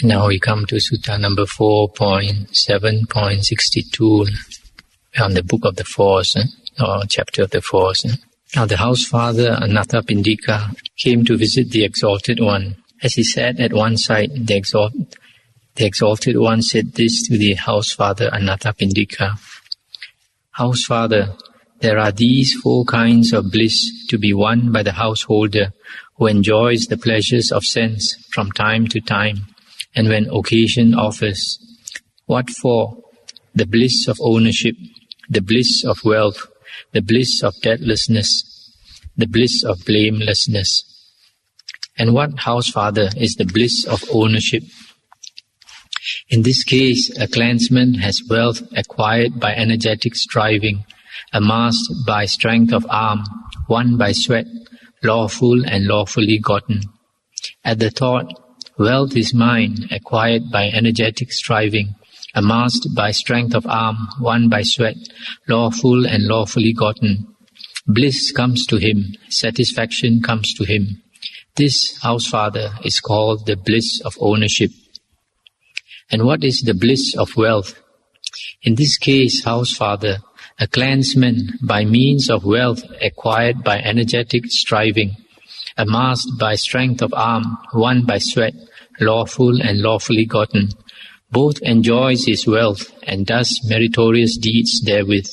And now we come to Sutta number 4.7.62 on the Book of the Force, or Chapter of the Force. Now the house father Anathapindika came to visit the Exalted One. As he sat at one side, the Exalted One said this to the house father Anathapindika: House father, there are these 4 kinds of bliss to be won by the householder who enjoys the pleasures of sense from time to time and when occasion offers. What for? The bliss of ownership, the bliss of wealth, the bliss of deathlessness, the bliss of blamelessness. And what, house father, is the bliss of ownership? In this case, a clansman has wealth acquired by energetic striving, amassed by strength of arm, won by sweat, lawful and lawfully gotten. At the thought, wealth is mine, acquired by energetic striving, amassed by strength of arm, won by sweat, lawful and lawfully gotten. Bliss comes to him, satisfaction comes to him. This, house father, is called the bliss of ownership. And what is the bliss of wealth? In this case, house father, a clansman, by means of wealth acquired by energetic striving, amassed by strength of arm, won by sweat, lawful and lawfully gotten, both enjoys his wealth and does meritorious deeds therewith.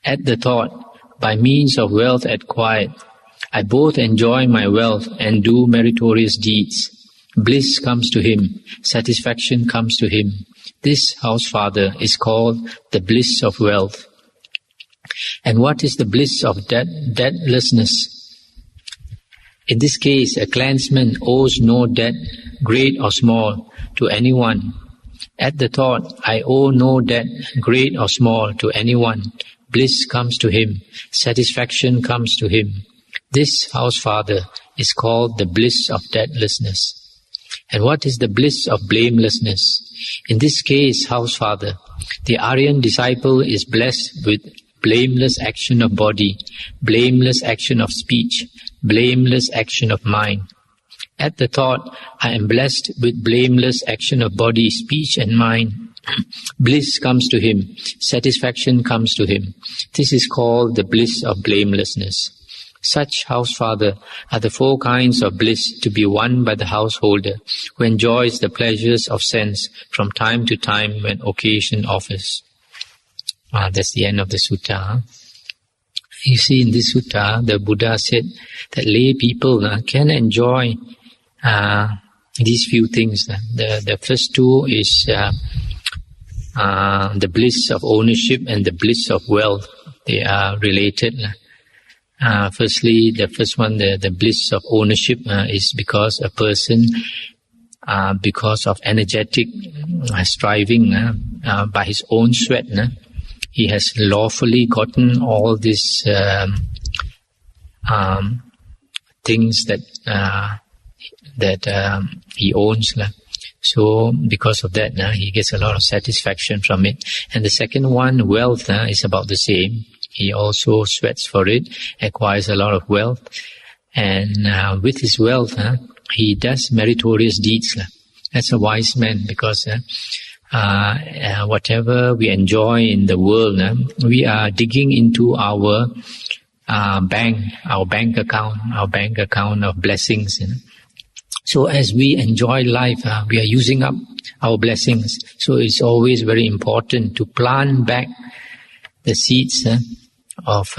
At the thought, by means of wealth acquired, I both enjoy my wealth and do meritorious deeds. Bliss comes to him, satisfaction comes to him. This, house father, is called the bliss of wealth. And what is the bliss of deathlessness? In this case, a clansman owes no debt, great or small, to anyone. At the thought, I owe no debt, great or small, to anyone. Bliss comes to him, satisfaction comes to him. This, house father, is called the bliss of deathlessness. And what is the bliss of blamelessness? In this case, house father, the Aryan disciple is blessed with blameless action of body, blameless action of speech, blameless action of mind. At the thought, I am blessed with blameless action of body, speech and mind. Bliss comes to him, satisfaction comes to him. This is called the bliss of blamelessness. Such, house father, are the 4 kinds of bliss to be won by the householder who enjoys the pleasures of sense from time to time when occasion offers. That's the end of the sutta. You see, in this sutta, the Buddha said that lay people can enjoy these few things. The first 2 is the bliss of ownership and the bliss of wealth. They are related. Firstly, the first one, the bliss of ownership, is because a person, because of energetic striving by his own sweat, he has lawfully gotten all these things that he owns. So because of that, he gets a lot of satisfaction from it. And the second one, wealth, is about the same. He also sweats for it, acquires a lot of wealth, and with his wealth, he does meritorious deeds. That's a wise man, because whatever we enjoy in the world, we are digging into our bank account of blessings. So as we enjoy life, we are using up our blessings. So it's always very important to plant back the seeds of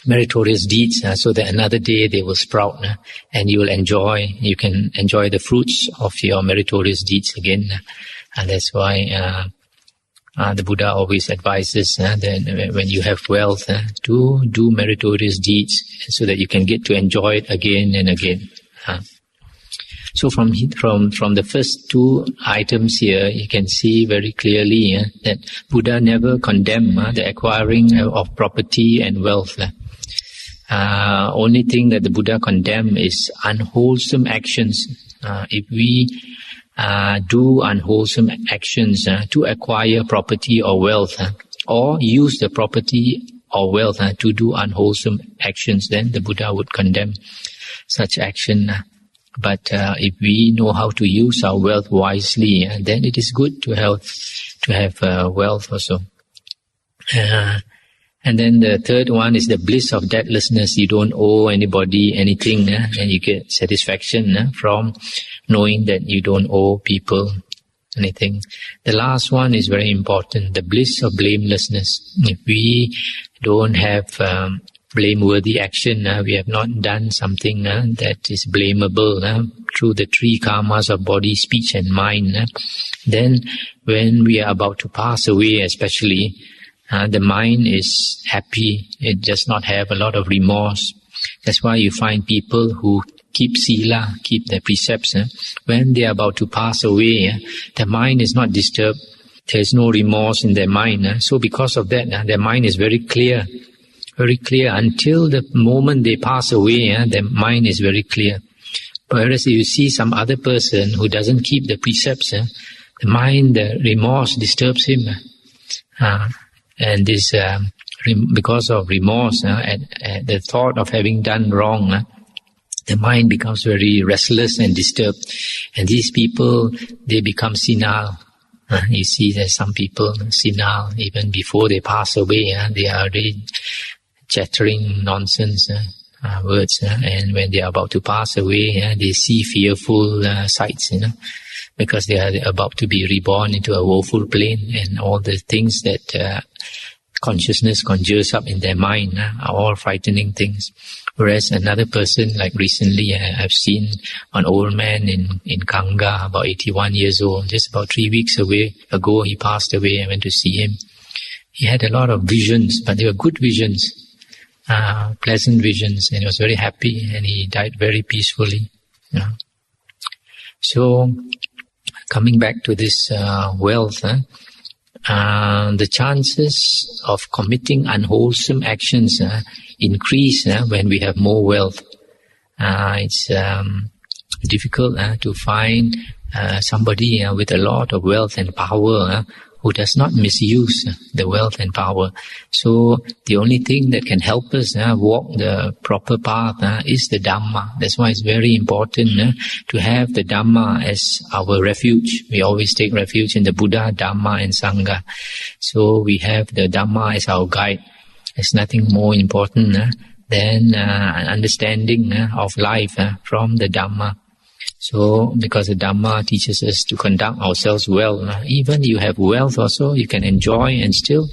meritorious deeds, so that another day they will sprout, and you can enjoy the fruits of your meritorious deeds again. And that's why the Buddha always advises that when you have wealth, to do meritorious deeds so that you can get to enjoy it again and again. So from the first 2 items here, you can see very clearly that Buddha never condemned the acquiring of property and wealth. Only thing that the Buddha condemned is unwholesome actions. If we do unwholesome actions to acquire property or wealth, or use the property or wealth to do unwholesome actions, then the Buddha would condemn such action. But if we know how to use our wealth wisely, then it is good to have wealth also. And then the third one is the bliss of debtlessness. You don't owe anybody anything, and you get satisfaction from knowing that you don't owe people anything. The last one is very important, the bliss of blamelessness. If we don't have blameworthy action, we have not done something that is blamable through the three karmas of body, speech and mind, then when we are about to pass away especially, the mind is happy. It does not have a lot of remorse. That's why you find people who keep sila, keep their precepts. When they are about to pass away, their mind is not disturbed. There is no remorse in their mind. So because of that, their mind is very clear. Very clear. Until the moment they pass away, their mind is very clear. Whereas if you see some other person who doesn't keep the precepts, the mind, the remorse disturbs him. And this, because of remorse, at the thought of having done wrong, the mind becomes very restless and disturbed. And these people, they become senile. You see there's some people senile, even before they pass away, they are already chattering nonsense words. And when they are about to pass away, they see fearful sights, because they are about to be reborn into a woeful plane, and all the things that consciousness conjures up in their mind are all frightening things. Whereas another person, like recently I've seen an old man in Kanga, about 81 years old, just about 3 weeks ago he passed away. I went to see him. He had a lot of visions, but they were good visions, pleasant visions, and he was very happy, and he died very peacefully. So, coming back to this wealth, the chances of committing unwholesome actions increase when we have more wealth. It's difficult to find somebody with a lot of wealth and power who does not misuse the wealth and power. So the only thing that can help us walk the proper path is the Dhamma. That's why it's very important to have the Dhamma as our refuge. We always take refuge in the Buddha, Dhamma and Sangha. So we have the Dhamma as our guide. There's nothing more important than an understanding of life from the Dhamma. So, because the Dhamma teaches us to conduct ourselves well. Even you have wealth also, you can enjoy, and still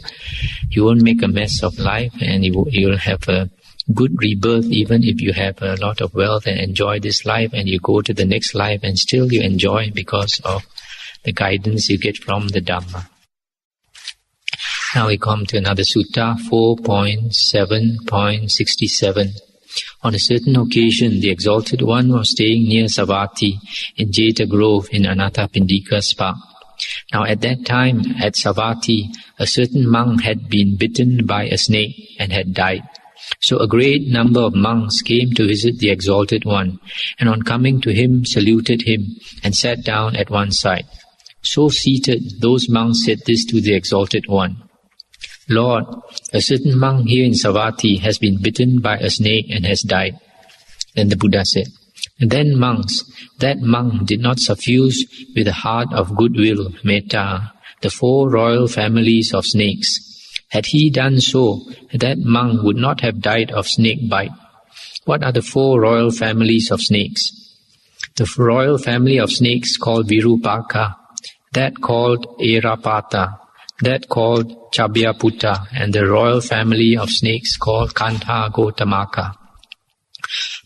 you won't make a mess of life, and you'll have a good rebirth even if you have a lot of wealth and enjoy this life, and you go to the next life and still you enjoy because of the guidance you get from the Dhamma. Now we come to another sutta, 4.7.67. On a certain occasion, the Exalted One was staying near Savatthi in Jeta Grove in Anathapindika's park. Now at that time, at Savatthi, a certain monk had been bitten by a snake and had died. So a great number of monks came to visit the Exalted One, and on coming to him, saluted him and sat down at one side. So seated, those monks said this to the Exalted One: Lord, a certain monk here in Savatthi has been bitten by a snake and has died. Then the Buddha said, Then monks, that monk did not suffuse with a heart of goodwill, metta, the 4 royal families of snakes. Had he done so, that monk would not have died of snake bite. What are the 4 royal families of snakes? The royal family of snakes called Virupaka, that called Erapata, that called Chabhyaputta, and the royal family of snakes called Kantha Gotamaka.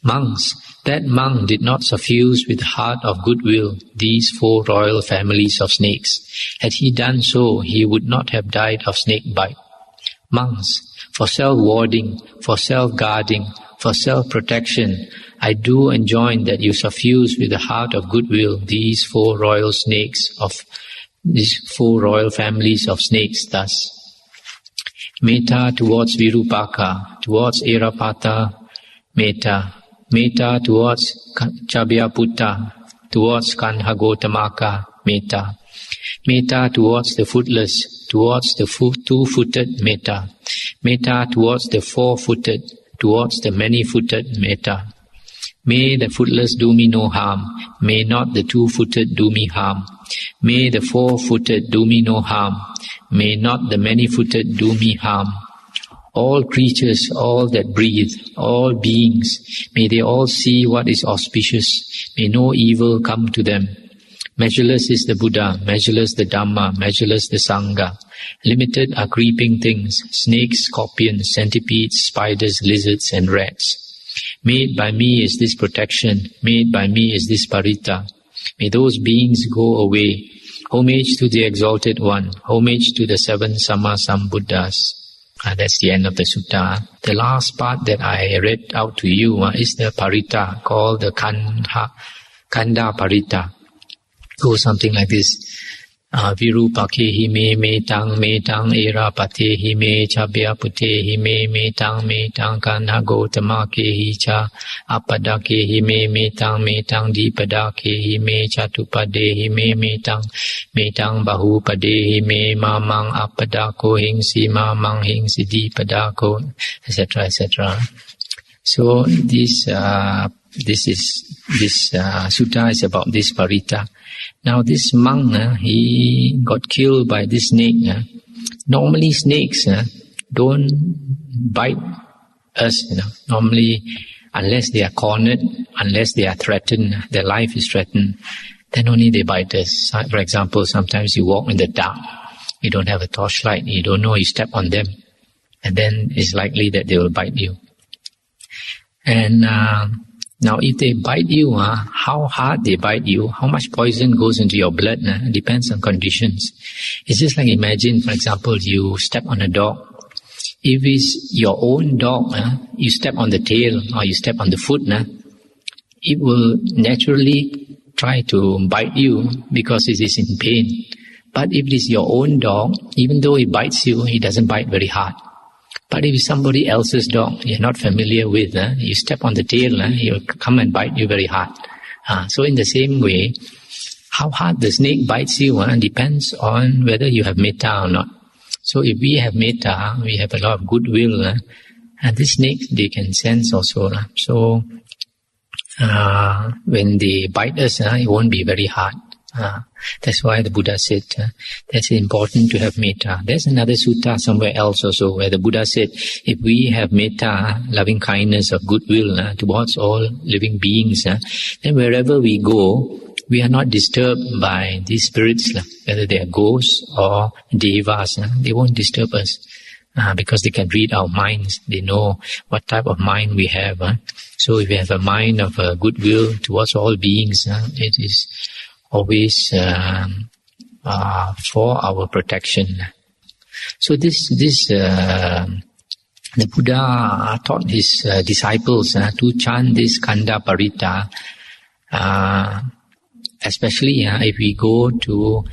Monks, that monk did not suffuse with heart of goodwill these 4 royal families of snakes. Had he done so, he would not have died of snake bite. Monks, for self-warding, for self-guarding, for self-protection, I do enjoin that you suffuse with the heart of goodwill these 4 royal families of snakes thus. Metta towards Virupaka, towards Erapata, metta. Metta towards Chabhyaputta, towards Kantha Gotamaka, metta. Metta towards the footless, towards the 2-footed, metta. Metta towards the 4-footed, towards the many-footed, metta. May the footless do me no harm. May not the two-footed do me harm. May the four-footed do me no harm. May not the many-footed do me harm. All creatures, all that breathe, all beings, may they all see what is auspicious. May no evil come to them. Measureless is the Buddha, measureless the Dhamma, measureless the Sangha. Limited are creeping things, snakes, scorpions, centipedes, spiders, lizards, and rats. Made by me is this protection, made by me is this parita. May those beings go away. Homage to the Exalted One, homage to the 7 Samma Sambuddhas. That's the end of the sutta. The last part that I read out to you is the parita, called the Kanda Parita. Goes something like this. Virupakehi me tang era patehi me chabya putehi me tang kanha gotamakehi cha apadakehi me tang dipadakehi me chatupadehi me tang bahupadehi me mamang apadako hingsi mamang hingsi dipadako, etc., etc. So this sutta is about this parita. Now this monk, he got killed by this snake. Normally snakes don't bite us. Normally, unless they are cornered, unless they are threatened, their life is threatened, then only they bite us. For example, sometimes you walk in the dark, you don't have a torchlight, you don't know, you step on them, and then it's likely that they will bite you. And now if they bite you, how hard they bite you, how much poison goes into your blood, depends on conditions. It's just like, imagine, for example, you step on a dog. If it's your own dog, you step on the tail or you step on the foot, it will naturally try to bite you because it is in pain. But if it is your own dog, even though it bites you, it doesn't bite very hard. But if it's somebody else's dog you're not familiar with, you step on the tail, he'll come and bite you very hard. So in the same way, how hard the snake bites you depends on whether you have metta or not. So if we have metta, we have a lot of goodwill, and this snake, they can sense also. So when they bite us, it won't be very hard. That's why the Buddha said that's important to have metta. There's another sutta somewhere else also where the Buddha said, if we have metta, loving kindness of goodwill towards all living beings, then wherever we go, we are not disturbed by these spirits, whether they are ghosts or devas. They won't disturb us because they can read our minds. They know what type of mind we have. So if we have a mind of goodwill towards all beings, it is always for our protection. So the Buddha taught his disciples to chant this Kanda Parita, especially if we go to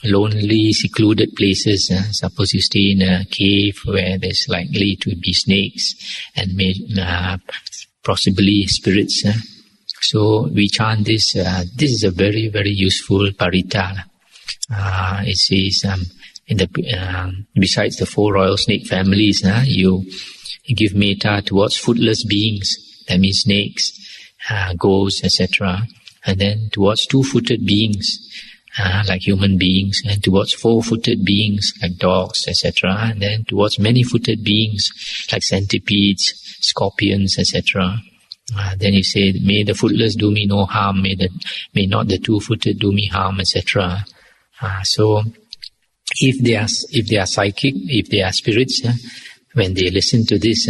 lonely, secluded places. Suppose you stay in a cave where there's likely to be snakes and possibly spirits. So we chant this. This is a very, very useful parita. It says besides the 4 royal snake families, you give metta towards footless beings. That means snakes, ghosts, etc. And then towards 2-footed beings, like human beings, and towards 4-footed beings, like dogs, etc. And then towards many-footed beings, like centipedes, scorpions, etc. Then you say, may the footless do me no harm, may not the 2-footed do me harm, etc. So if they are psychic, if they are spirits, when they listen to this,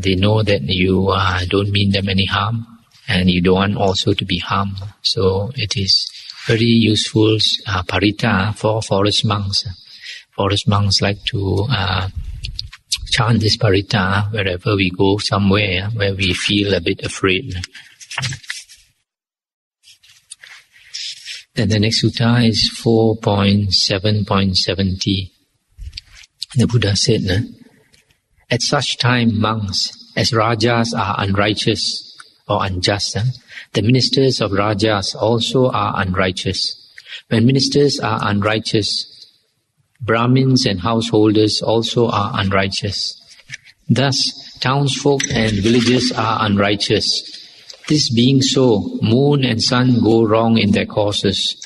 they know that you don't mean them any harm, and you don't want also to be harmed. So it is very useful parita for forest monks. Forest monks like to chant this parita wherever we go, somewhere where we feel a bit afraid. Then the next sutta is 4.7.70. The Buddha said, at such time, monks, as rajas are unrighteous or unjust, the ministers of rajas also are unrighteous. When ministers are unrighteous, Brahmins and householders also are unrighteous. Thus, townsfolk and villagers are unrighteous. This being so, moon and sun go wrong in their courses.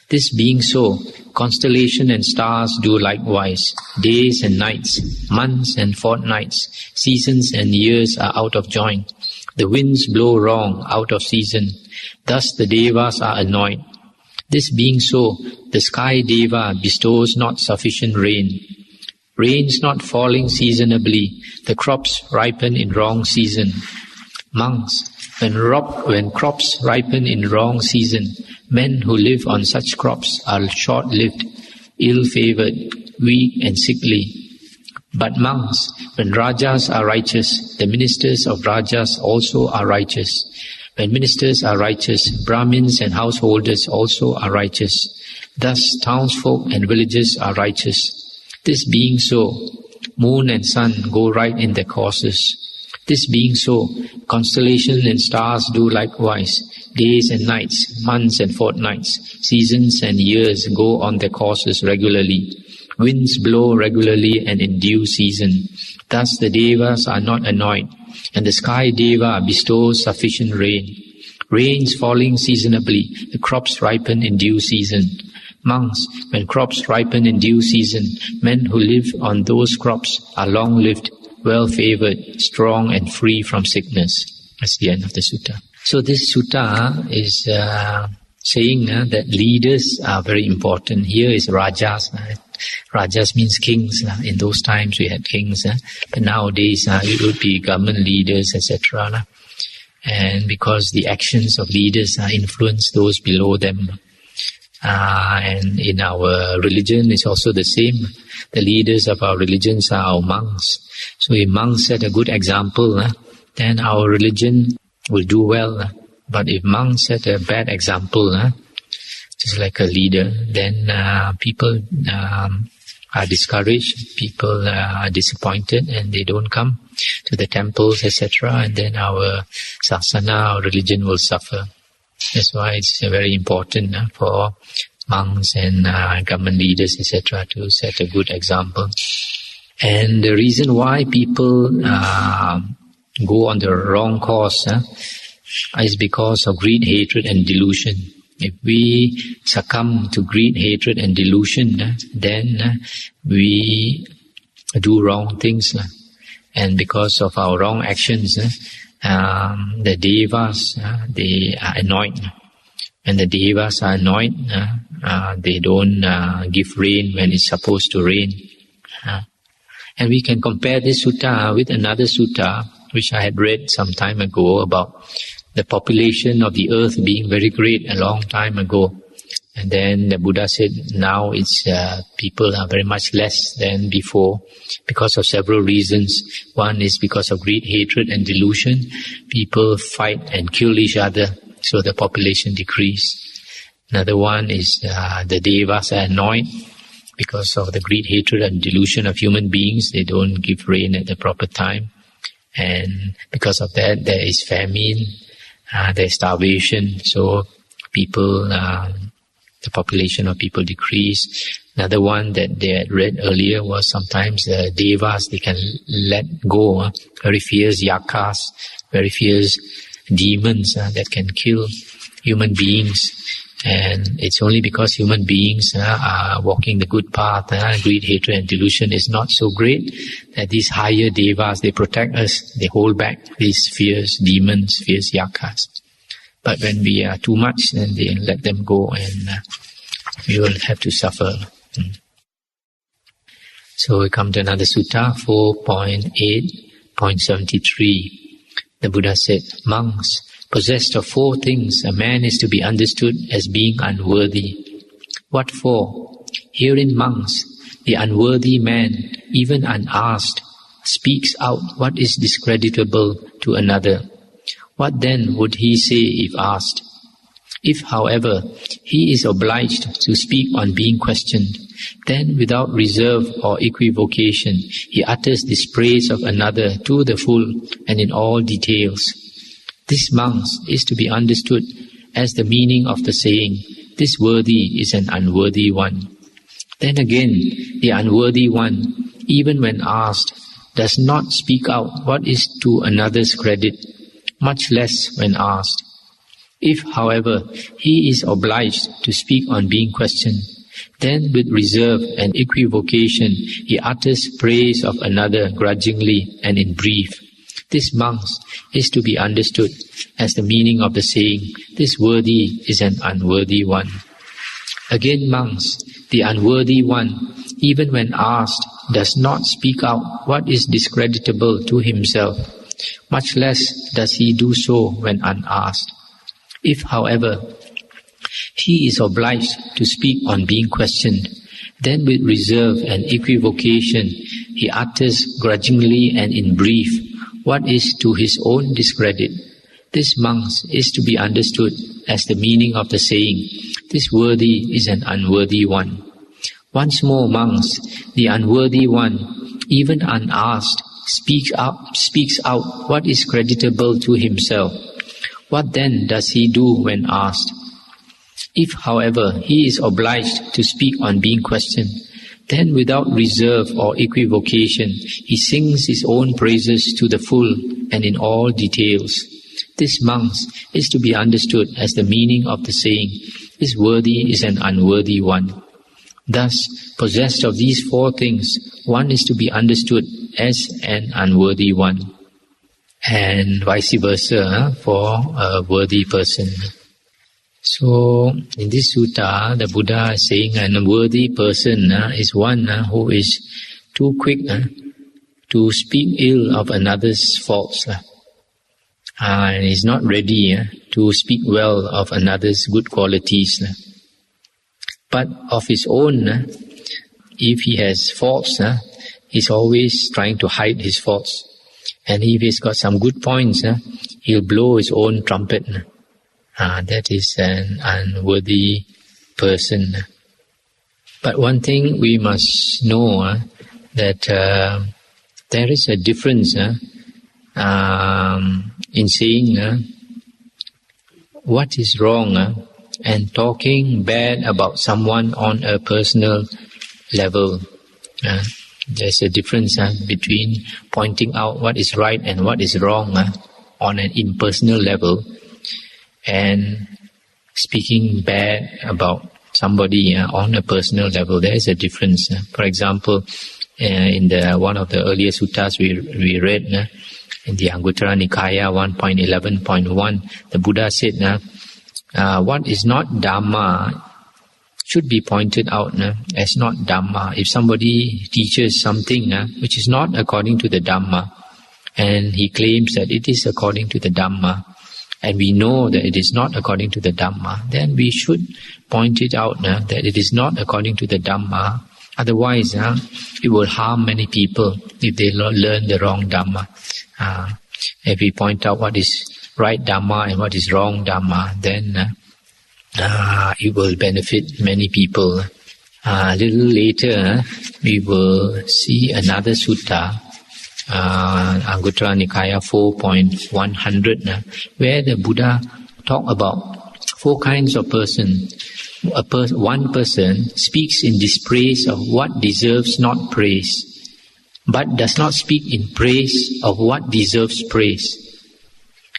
This being so, constellation and stars do likewise. Days and nights, months and fortnights, seasons and years are out of joint. The winds blow wrong, out of season. Thus the devas are annoyed. This being so, the sky deva bestows not sufficient rain. Rains not falling seasonably, the crops ripen in wrong season. Monks, when crops ripen in wrong season, men who live on such crops are short-lived, ill-favored, weak and sickly. But monks, when rajas are righteous, the ministers of rajas also are righteous. When ministers are righteous, Brahmins and householders also are righteous. Thus townsfolk and villagers are righteous. This being so, moon and sun go right in their courses. This being so, constellations and stars do likewise. Days and nights, months and fortnights, seasons and years go on their courses regularly. Winds blow regularly and in due season. Thus the devas are not annoyed, and the sky deva bestows sufficient rain. Rains falling seasonably, the crops ripen in due season. Monks, when crops ripen in due season, men who live on those crops are long-lived, well-favored, strong and free from sickness. That's the end of the sutta. So this sutta is saying that leaders are very important. Here is rajas. Rajas means kings. In those times we had kings. But nowadays it would be government leaders, etc. And because the actions of leaders influence those below them. And in our religion it's also the same. The leaders of our religions are our monks. So if monks set a good example, then our religion will do well. But if monks set a bad example, just like a leader, then people are discouraged, people are disappointed, and they don't come to the temples, etc. And then our sasana, our religion will suffer. That's why it's very important for monks and government leaders, etc., to set a good example. And the reason why people go on the wrong course is because of greed, hatred and delusion. If we succumb to greed, hatred and delusion, then we do wrong things. And because of our wrong actions, the devas, they are annoyed. When the devas are annoyed, they don't give rain when it's supposed to rain. And we can compare this sutta with another sutta which I had read some time ago about the population of the earth being very great a long time ago. And then the Buddha said now it's people are very much less than before because of several reasons. One is because of greed, hatred and delusion. People fight and kill each other, so the population decreased. Another one is the devas are annoyed because of the greed, hatred and delusion of human beings. They don't give rain at the proper time. And because of that, there is famine, there is starvation. So people, the population of people decrease. Another one that they had read earlier was sometimes the devas, they can let go very fierce yakas, very fierce demons that can kill human beings. And it's only because human beings are walking the good path, greed, hatred and delusion is not so great, that these higher devas, they protect us, they hold back these fierce demons, fierce yakas. But when we are too much, then they let them go and we will have to suffer. So we come to another sutta, 4.8.73. The Buddha said, monks, possessed of four things, a man is to be understood as being unworthy. What for? Herein, monks, the unworthy man, even unasked, speaks out what is discreditable to another. What then would he say if asked? If, however, he is obliged to speak on being questioned, then without reserve or equivocation, he utters this praise of another to the full and in all details. This, monks, is to be understood as the meaning of the saying, this worthy is an unworthy one. Then again, the unworthy one, even when asked, does not speak out what is to another's credit, much less when asked. If, however, he is obliged to speak on being questioned, then with reserve and equivocation he utters praise of another grudgingly and in brief. This, monks, is to be understood as the meaning of the saying, "This worthy is an unworthy one." Again, monks, the unworthy one, even when asked, does not speak out what is discreditable to himself, much less does he do so when unasked. If, however, he is obliged to speak on being questioned, then with reserve and equivocation he utters grudgingly and in brief what is to his own discredit. This, monks, is to be understood as the meaning of the saying, "This worthy is an unworthy one." Once more, monks, the unworthy one, even unasked, speaks out what is creditable to himself. What then does he do when asked? If, however, he is obliged to speak on being questioned, then without reserve or equivocation he sings his own praises to the full and in all details. This, monks, is to be understood as the meaning of the saying, "This worthy is an unworthy one." Thus, possessed of these four things, one is to be understood as an unworthy one, and vice versa for a worthy person. So, in this sutta, the Buddha is saying an unworthy person is one who is too quick to speak ill of another's faults, and is not ready to speak well of another's good qualities. But of his own, if he has faults, he's always trying to hide his faults. And if he's got some good points, he'll blow his own trumpet. That is an unworthy person. But one thing we must know, that there is a difference in saying what is wrong and talking bad about someone on a personal level. There's a difference between pointing out what is right and what is wrong on an impersonal level, and speaking bad about somebody on a personal level. There is a difference. For example, in one of the earlier suttas we read, in the Anguttara Nikaya 1.11.1, the Buddha said, what is not Dhamma should be pointed out as not Dhamma. If somebody teaches something which is not according to the Dhamma, and he claims that it is according to the Dhamma, and we know that it is not according to the Dhamma, then we should point it out that it is not according to the Dhamma. Otherwise, it will harm many people if they learn the wrong Dhamma. If we point out what is right Dhamma and what is wrong Dhamma, then it will benefit many people. A little later, we will see another sutta, Anguttara Nikaya 4.100, where the Buddha talk about four kinds of person. One person speaks in dispraise of what deserves not praise, but does not speak in praise of what deserves praise.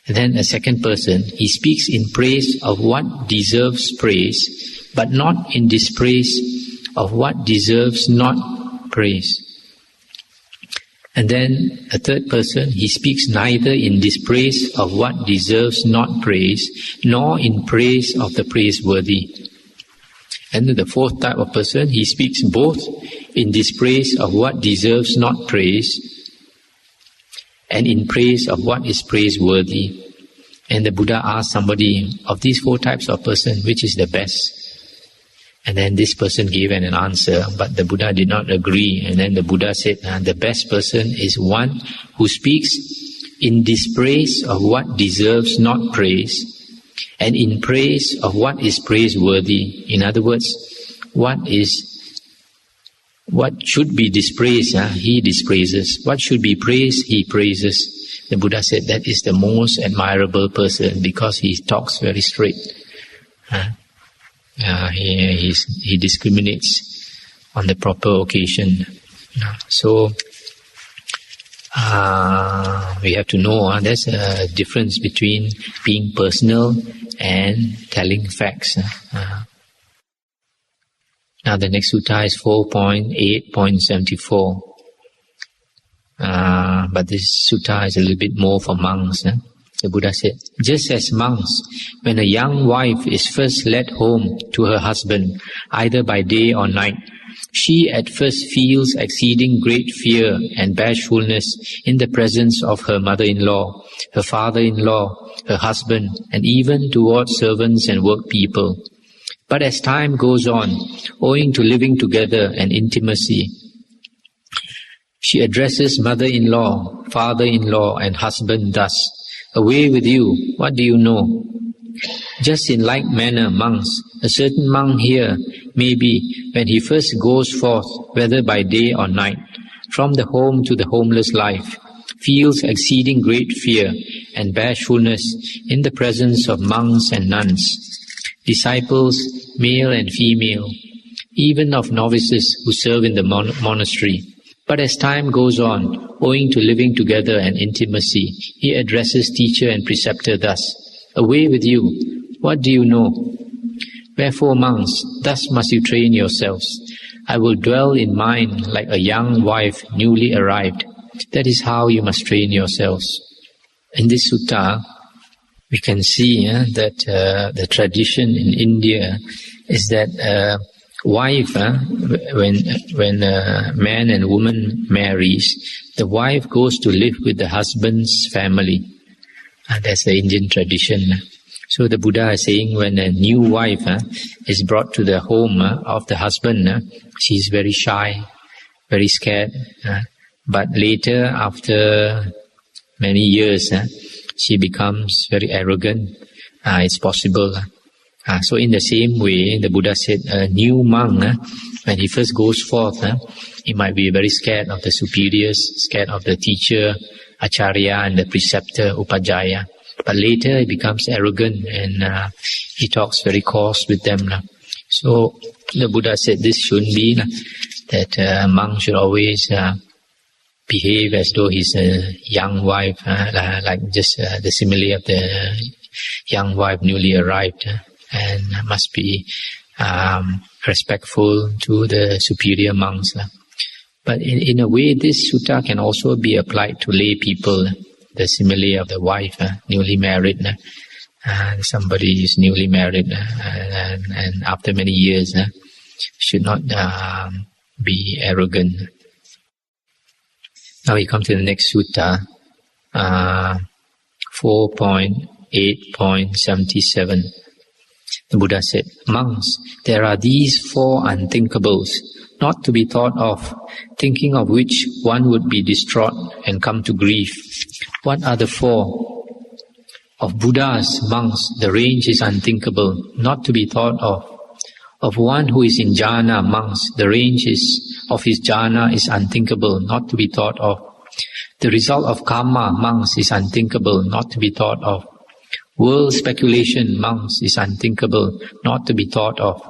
And then a second person, he speaks in praise of what deserves praise, but not in dispraise of what deserves not praise. And then a third person, he speaks neither in dispraise of what deserves not praise, nor in praise of the praiseworthy. And then the fourth type of person, he speaks both in dispraise of what deserves not praise and in praise of what is praiseworthy. And the Buddha asked somebody, of these four types of person, which is the best? And then this person gave an answer, but the Buddha did not agree. And then the Buddha said, the best person is one who speaks in dispraise of what deserves not praise and in praise of what is praiseworthy. In other words, what should be dispraised, he dispraises. What should be praised, he praises. The Buddha said that is the most admirable person because he talks very straight. He discriminates on the proper occasion. So we have to know there's a difference between being personal and telling facts. Now the next sutta is 4.8.74. But this sutta is a little bit more for monks. The Buddha said, just as monks, when a young wife is first led home to her husband, either by day or night, she at first feels exceeding great fear and bashfulness in the presence of her mother-in-law, her father-in-law, her husband, and even towards servants and work people. But as time goes on, owing to living together and intimacy, she addresses mother-in-law, father-in-law, and husband thus, away with you, what do you know? Just in like manner, monks, a certain monk here may be, when he first goes forth, whether by day or night, from the home to the homeless life, feels exceeding great fear and bashfulness in the presence of monks and nuns, disciples, male and female, even of novices who serve in the monastery. But as time goes on, owing to living together and intimacy, he addresses teacher and preceptor thus, away with you, what do you know? Wherefore, monks, thus must you train yourselves. I will dwell in mind like a young wife newly arrived. That is how you must train yourselves. In this sutta, we can see that the tradition in India is that wife, when a man and woman marries, the wife goes to live with the husband's family. That's the Indian tradition. So the Buddha is saying when a new wife is brought to the home of the husband, she is very shy, very scared. But later, after many years, she becomes very arrogant. It's possible. So in the same way, the Buddha said a new monk, when he first goes forth, he might be very scared of the superiors, scared of the teacher, acharya, and the preceptor, upajjhaya. But later he becomes arrogant and he talks very coarse with them. So the Buddha said this shouldn't be, that a monk should always behave as though he's a young wife, like just the simile of the young wife newly arrived, and must be respectful to the superior monks. But in a way, this sutta can also be applied to lay people. The simile of the wife, newly married. Somebody is newly married, and after many years, should not be arrogant. Now we come to the next sutta, 4.8.77. The Buddha said, monks, there are these four unthinkables, not to be thought of, thinking of which one would be distraught and come to grief. What are the four? Of Buddhas, monks, the range is unthinkable, not to be thought of. Of one who is in jhana, monks, the range of his jhana is unthinkable, not to be thought of. The result of karma, monks, is unthinkable, not to be thought of. World speculation, monks, is unthinkable, not to be thought of,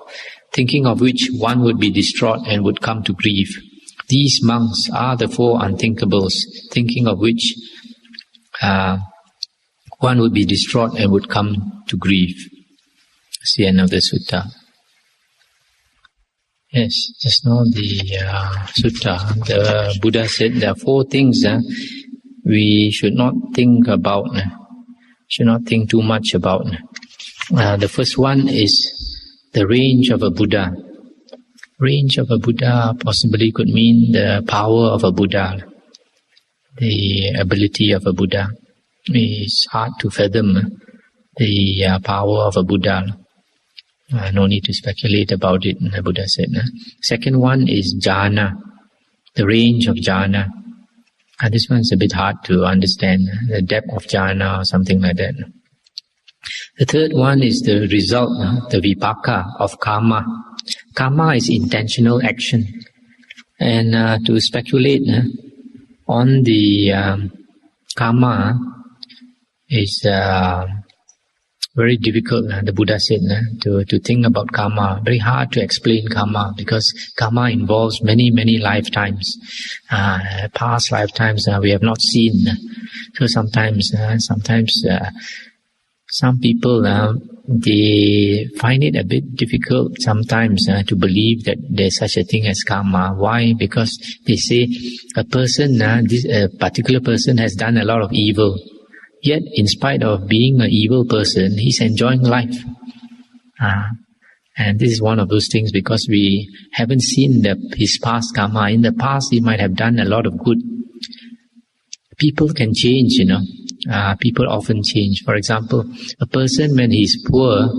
thinking of which one would be distraught and would come to grief. These monks are the four unthinkables, thinking of which one would be distraught and would come to grief. That's the end of the sutta. Yes, just now the sutta, the Buddha said there are four things we should not think about, should not think too much about. The first one is the range of a Buddha. Range of a Buddha possibly could mean the power of a Buddha, the ability of a Buddha. It's hard to fathom the power of a Buddha. No need to speculate about it, the Buddha said. Second one is jhana, the range of jhana. This one's a bit hard to understand, the depth of jhana or something like that. The third one is the result, the vipaka of karma. Karma is intentional action. And to speculate on the karma is very difficult, the Buddha said, to think about karma. Very hard to explain karma, because karma involves many, many lifetimes. Past lifetimes we have not seen. So sometimes some people, they find it a bit difficult sometimes to believe that there's such a thing as karma. Why? Because they say a person, a particular person has done a lot of evil. Yet, in spite of being an evil person, he's enjoying life. And this is one of those things, because we haven't seen his past karma. In the past, he might have done a lot of good. People can change, people often change. For example, a person when he's poor,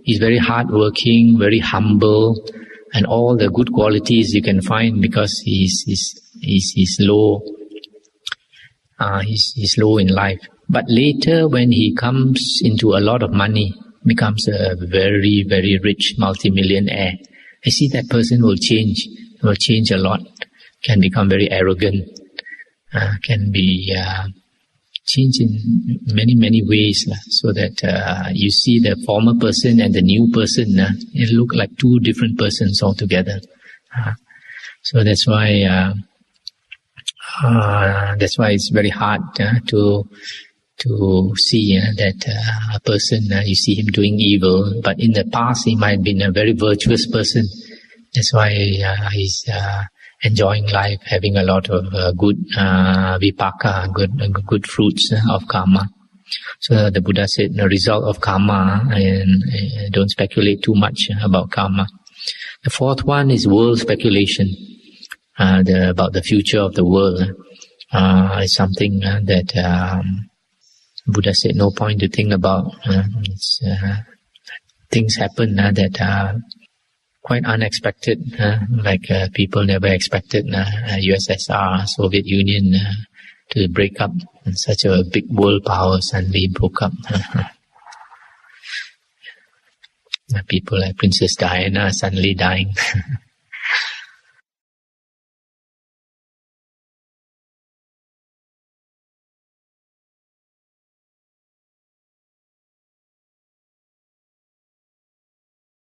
he's very hardworking, very humble, and all the good qualities you can find, because he's low. He's low in life. But later, when he comes into a lot of money, becomes a very, very rich multimillionaire, I see that person will change a lot, can become very arrogant, can be changed in many, many ways, so that you see the former person and the new person, it look like two different persons altogether. So that's why it's very hard to see that a person, you see him doing evil, but in the past he might have been a very virtuous person. That's why he's enjoying life, having a lot of good vipaka, good fruits of karma. So the Buddha said, the result of karma, and don't speculate too much about karma. The fourth one is world speculation, about the future of the world. It's something that Buddha said no point to think about. Things happen that are quite unexpected, like people never expected USSR, Soviet Union, to break up. And such a big world power suddenly broke up. People like Princess Diana suddenly dying.